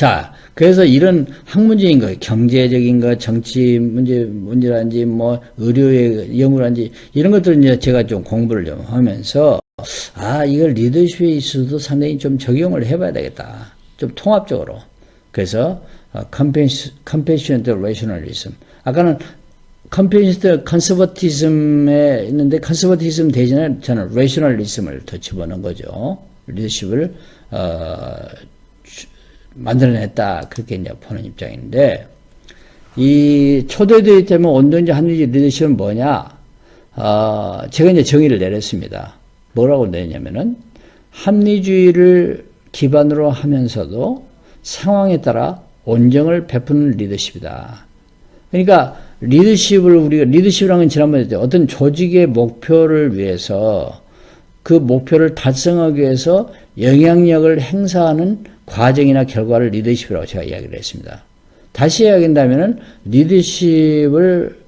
자, 그래서 이런 학문적인 거, 경제적인 거, 정치 문제라든지, 뭐, 의료의 연구라든지, 이런 것들은 이제 제가 좀 공부를 좀 하면서, 이걸 리더십에 있어도 상당히 좀 적용을 해봐야 되겠다. 좀 통합적으로. 그래서, compassionate rationalism. 아까는 compassionate conservatism에 있는데, conservatism 대신에 저는 rationalism을 더 집어넣은 거죠. 리더십을, 만들어냈다. 그렇게 이제 보는 입장인데, 이 초대되기 때문에 온전히 합리주의 리더십은 뭐냐? 제가 이제 정의를 내렸습니다. 뭐라고 내냐면은, 합리주의를 기반으로 하면서도 상황에 따라 온정을 베푸는 리더십이다. 그러니까, 리더십이라는 건 지난번에 했죠. 어떤 조직의 목표를 위해서 그 목표를 달성하기 위해서 영향력을 행사하는 과정이나 결과를 리더십이라고 제가 이야기를 했습니다. 다시 이야기한다면은 리더십을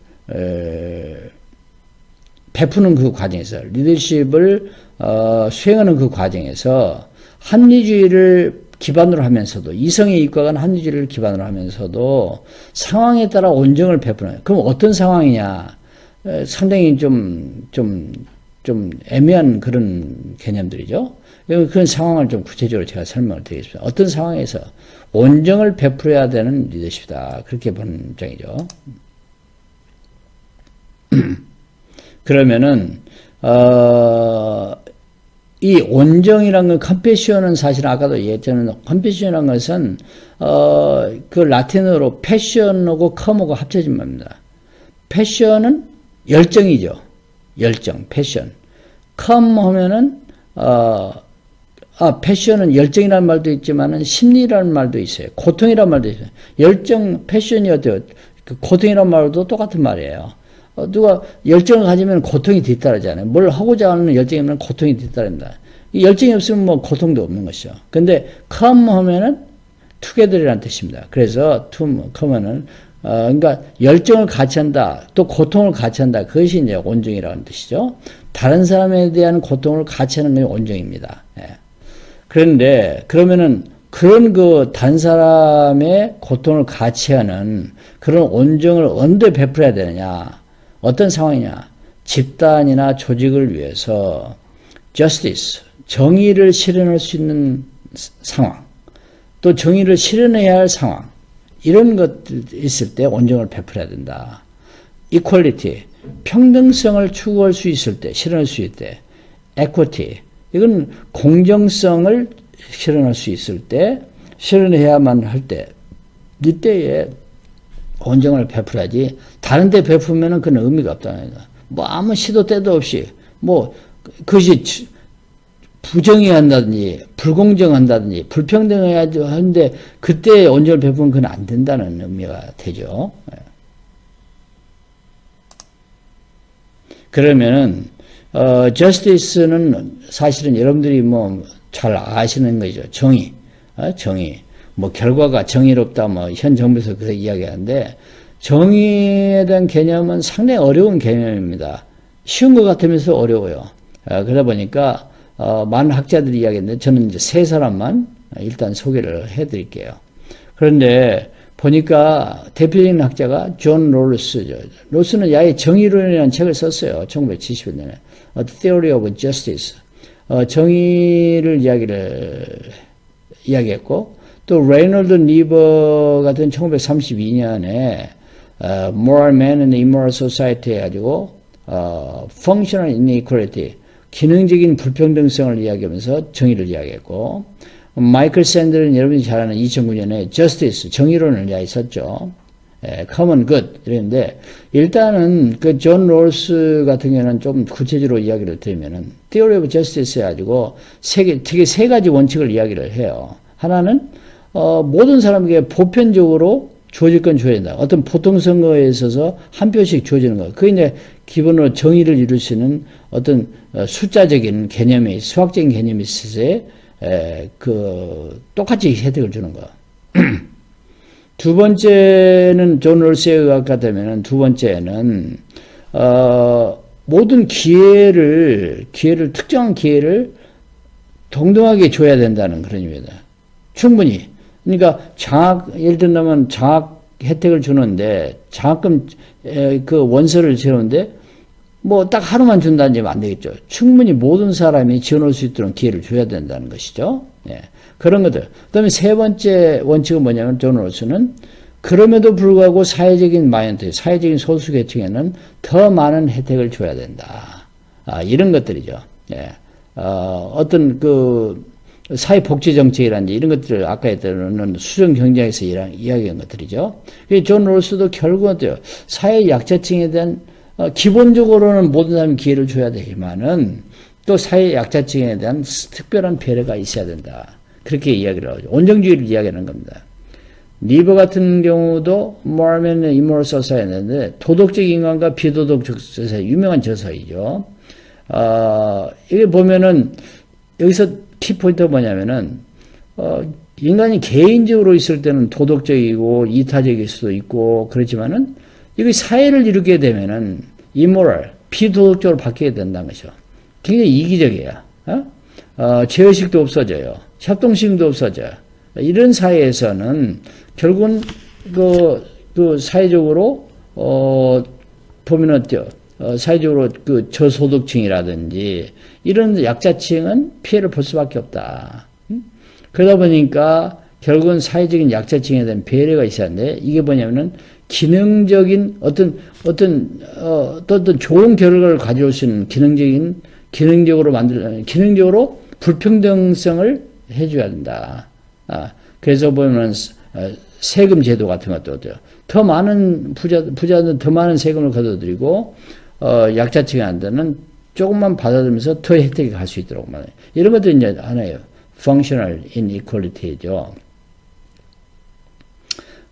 베푸는 그 과정에서 리더십을 수행하는 그 과정에서 합리주의를 기반으로 하면서도 이성에 입각한 합리주의를 기반으로 하면서도 상황에 따라 온정을 베푸는. 그럼 어떤 상황이냐? 상당히 좀 애매한 그런 개념들이죠. 그런 상황을 좀 구체적으로 제가 설명을 드리겠습니다. 어떤 상황에서 온정을 베풀어야 되는 리더십이다. 그렇게 보는 입장이죠. 그러면은, 이 온정이란 건 컴패션은 사실 아까도 얘기했잖아요. 컴패션이란 것은, 그 라틴어로 패션하고 컴하고 합쳐진 말입니다. 패션은 열정이죠. 열정, 패션. 컴 하면은, 패션은 열정이라는 말도 있지만은 심리라는 말도 있어요. 고통이라는 말도 있어요. 열정, 패션이 어때요? 고통이라는 말도 똑같은 말이에요. 누가 열정을 가지면 고통이 뒤따르잖아요. 뭘 하고자 하는 열정이면 고통이 뒤따릅니다. 이 열정이 없으면 뭐 고통도 없는 것이죠. 근데 come 하면은 together이라는 뜻입니다. 그래서 come은 그러니까 열정을 같이 한다. 또 고통을 같이 한다. 그것이 이제 온정이라는 뜻이죠. 다른 사람에 대한 고통을 같이 하는 게 온정입니다. 예. 그런데 그러면은 그런 다른 사람의 고통을 같이 하는 그런 온정을 언제 베풀어야 되느냐? 어떤 상황이냐? 집단이나 조직을 위해서 justice, 정의를 실현할 수 있는 상황, 또 정의를 실현해야 할 상황, 이런 것들 있을 때 온정을 베풀어야 된다. equality, 평등성을 추구할 수 있을 때, 실현할 수 있을 때, equity, 이건 공정성을 실현할 수 있을 때, 실현해야만 할 때, 이때에 온정을 베풀어야지, 다른 데 베풀면은 그건 의미가 없다는 거다. 뭐 아무 시도 때도 없이, 뭐, 그것이 부정의한다든지, 불공정한다든지, 불평등해야지 하는데, 그때 온정을 베푸면 그건 안 된다는 의미가 되죠. 그러면은, justice는 사실은 여러분들이 뭐 잘 아시는 거죠. 정의. 정의. 뭐 결과가 정의롭다, 뭐 현 정부에서 그렇게 이야기하는데, 정의에 대한 개념은 상당히 어려운 개념입니다. 쉬운 것 같으면서 어려워요. 그러다 보니까, 많은 학자들이 이야기했는데, 저는 이제 세 사람만 일단 소개를 해 드릴게요. 그런데, 보니까 대표적인 학자가 존 롤스죠. 롤스는 야의 정의론이라는 책을 썼어요. 1970년에. A Theory of Justice. 정의를 이야기했고, 또 레이놀드 니버 같은 1932년에 Moral Man and Immoral Society 해가지고 Functional Inequality, 기능적인 불평등성을 이야기하면서 정의를 이야기했고, 마이클 샌들은 여러분이 잘 아는 2009년에 Justice, 정의론을 이야기했었죠. Common Good 이랬는데, 일단은 그 존 롤스 같은 경우는 좀 구체적으로 이야기를 드리면은 Theory of Justice 해가지고 되게 세 가지 원칙을 이야기를 해요. 하나는 모든 사람에게 보편적으로 주어질 건 주어야 된다. 어떤 보통 선거에 있어서 한 표씩 주어지는 거. 그게 이제 기본으로 정의를 이룰 수 있는 어떤 숫자적인 개념이, 수학적인 개념이 있어서 똑같이 혜택을 주는 거. 두 번째는 존 롤스의 의학 같으면은 두 번째는 모든 기회를 특정한 기회를 동등하게 줘야 된다는 그런 의미다. 충분히 그러니까 예를 들면 장학 혜택을 주는데, 장학금, 그 원서를 세우는데, 뭐 딱 하루만 준다는 얘기면 안 되겠죠. 충분히 모든 사람이 지원할 수 있도록 기회를 줘야 된다는 것이죠. 예. 그런 것들. 그 다음에 세 번째 원칙은 뭐냐면, 존 롤스는 그럼에도 불구하고 사회적인 마이너리티, 사회적인 소수 계층에는 더 많은 혜택을 줘야 된다. 이런 것들이죠. 예. 어떤 사회복지정책이라든지 이런 것들을 아까 했던 수정 경제에서 이야기한 것들이죠. 존 롤스도 결국은 어때요? 사회 약자층에 대한 기본적으로는 모든 사람이 기회를 줘야 되지만은 또 사회 약자층에 대한 특별한 배려가 있어야 된다. 그렇게 이야기를 하죠. 온정주의를 이야기하는 겁니다. 리버 같은 경우도 Moral and Immoral Society인데 도덕적 인간과 비도덕적 저서 유명한 저서이죠. 이게 보면은 여기서 키포인트가 뭐냐면은 인간이 개인적으로 있을 때는 도덕적이고 이타적일 수도 있고 그렇지만은 이게 사회를 이루게 되면은 immoral, 비도덕적으로 바뀌게 된다는 것이죠. 굉장히 이기적이에요. 제의식도 없어져요. 협동심도 없어져요. 이런 사회에서는 결국은 사회적으로 보면 어때요? 사회적으로 저소득층이라든지 이런 약자층은 피해를 볼 수밖에 없다. 그러다 보니까 결국은 사회적인 약자층에 대한 배려가 있어야 하는데 이게 뭐냐면은 기능적인 어떤 좋은 결과를 가져올 수 있는 기능적으로 불평등성을 해줘야 된다. 그래서 보면 세금 제도 같은 것도 어때요? 더 많은 부자들은 더 많은 세금을 걷어들이고 약자층한테는 조금만 받아들면서 더 혜택이 갈 수 있도록 말해요. 이런 것들이 이제 하나예요. functional inequality죠.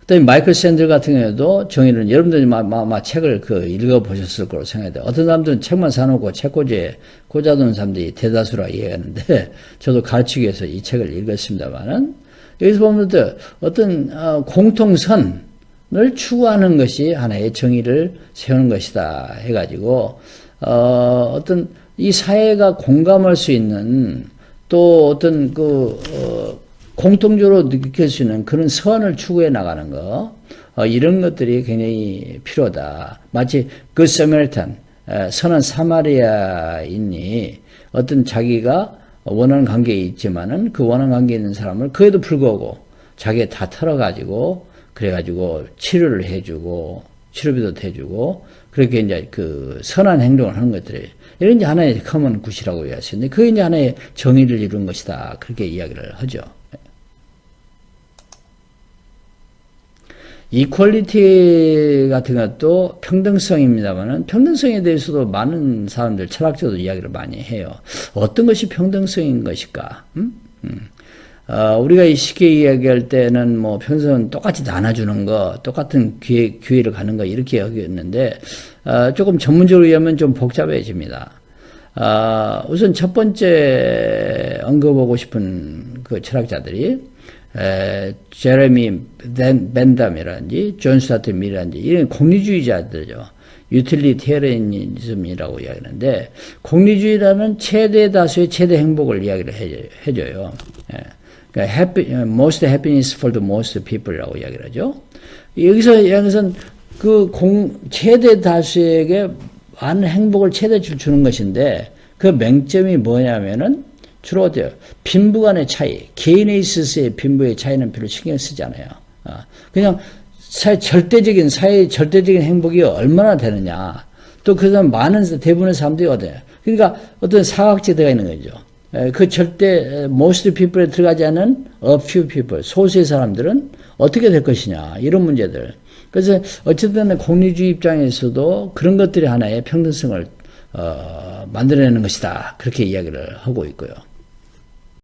그다음에 마이클 샌들 같은 경우에도 정의는 여러분들이 아마 책을 읽어보셨을 거로 생각해요. 어떤 사람들은 책만 사놓고 책꽂이에 꽂아두는 사람들이 대다수라 이해하는데 저도 가르치기 위해서 이 책을 읽었습니다만은 여기서 보면 어떤 공통선을 추구하는 것이 하나의 정의를 세우는 것이다 해가지고 어떤 이 사회가 공감할 수 있는 또 어떤 공통적으로 느낄 수 있는 그런 선을 추구해 나가는 거, 이런 것들이 굉장히 필요하다. 마치 그 서메리탄, 선한 사마리아인이 어떤 자기가 원하는 관계에 있지만은 그 원하는 관계에 있는 사람을 그에도 불구하고 자기가 다 털어가지고 그래가지고 치료를 해주고 치료비도 대주고 그렇게 이제 선한 행동을 하는 것들이 이런 이제 하나의 커먼 굿이라고 이야기할 수 있는데 그게 이제 하나의 정의를 이룬 것이다. 그렇게 이야기를 하죠. 이퀄리티 같은 것도 평등성입니다만은 평등성에 대해서도 많은 사람들 철학자도 이야기를 많이 해요. 어떤 것이 평등성인 것일까? 우리가 쉽게 이야기할 때는 뭐 평등성은 똑같이 나눠주는 거, 똑같은 기회를 가는 거 이렇게 여겼는데 조금 전문적으로 얘기하면 좀 복잡해집니다. 우선 첫 번째 언급하고 싶은 그 철학자들이 제레미 벤담이라든지 존 스타트 밀이라든지 이런 공리주의자들이죠. 유틸리테리언이즘이라고 이야기하는데 공리주의라는 최대 다수의 최대 행복을 이야기를 해줘요. 그러니까 most happiness for the most people이라고 이야기를 하죠. 여기서는 최대 다수에게 많은 행복을 최대치로 주는 것인데 그 맹점이 뭐냐면은 주로 어때요? 빈부 간의 차이, 개인에 있어서의 빈부의 차이는 별로 신경 쓰지 않아요. 그냥 사회 절대적인 행복이 얼마나 되느냐. 또 그 사람 대부분의 사람들이 어때요? 그러니까 어떤 사각지대가 있는 거죠. 그 절대 most people에 들어가지 않은 a few people, 소수의 사람들은 어떻게 될 것이냐. 이런 문제들. 그래서 어쨌든 공리주의 입장에서도 그런 것들이 하나의 평등성을 만들어내는 것이다. 그렇게 이야기를 하고 있고요.